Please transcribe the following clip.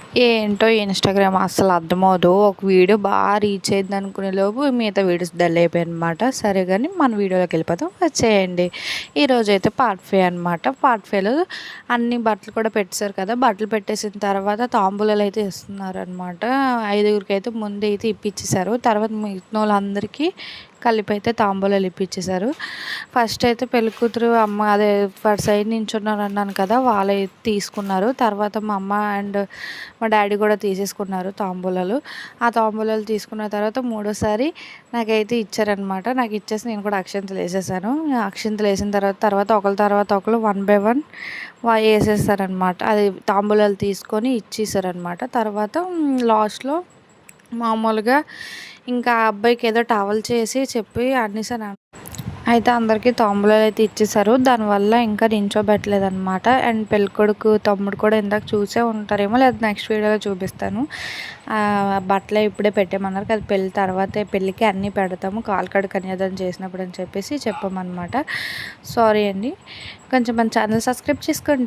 ఏంటో ఇన్‌స్టాగ్రామ్ అస్సలు అర్థమవ్వదు. ఒక వీడియో బాగా రీచ్ అయింది అనుకునే లోపు మిగతా వీడియోస్ డల్ అయిపోయాయనమాట. సరే గాని మన వీడియోలోకెళ్ళిపోదాం వచ్చేయండి. ఈరోజైతే పార్ట్ 5 అనమాట. పార్ట్ 5లో అన్ని బట్టలు కూడా పెట్టేశారు కదా! బట్టలు పెట్టేసిన తర్వాత తాంబూలాలైతే ఇస్తున్నారనమాట. ఐదుగురికైతే ముందైతే ఇప్పిచ్చేశారు. తర్వాత మిగిలినోళ్ళందరికీ కలిపైతే తాంబూలాలు ఇప్పిచ్చేశారు. ఫస్ట్ అయితే పెళ్ళికూతురు అమ్మ అదే వాడి సైడ్ నించున్నారన్నాను కదా! వాళ్ళైతే తీసుకున్నారు. తర్వాత మా అమ్మ అండ్ మా డాడీ కూడా తీసేసుకున్నారు తాంబూలాలు. ఆ తాంబూలాలు తీసుకున్న తర్వాత మూడోసారి నాకైతే ఇచ్చారనమాట. నాకు ఇచ్చేసి నేను కూడా అక్షింతలు వేసేసాను. అక్షింతలు వేసిన తర్వాత ఒకళ్ళ తర్వాత ఒకళ్ళు 1 బై 1 వేసేసారనమాట. అది తాంబూలాలు తీసుకొని ఇచ్చేసారనమాట. తర్వాత లాస్ట్‌లో మామూలుగా ఇంకా ఆ అబ్బాయికి ఏదో టవల్ చేసి చెప్పి అనేసాను. అయితే అందరికీ తాంబూలాలైతే ఇచ్చేసారు. దానివల్ల ఇంకా నించోబెట్టలేదనమాట. అండ్ పెళ్ళికొడుకు తమ్ముడు కూడా ఇందాక చూసే ఉంటారేమో, లేదా నెక్స్ట్ వీడియోలో చూపిస్తాను. బట్టలే ఇప్పుడే పెట్టేయమన్నారు కదా, పెళ్ళి తర్వాతే పెళ్ళికి అన్నీ పెడతాము కాలికడ కన్యాదానం చేసినప్పుడు అని చెప్పేసి చెప్పామన్నమాట. సారీ అండి. కొంచెం మన ఛానల్ సబ్స్క్రైబ్ చేసుకోండి.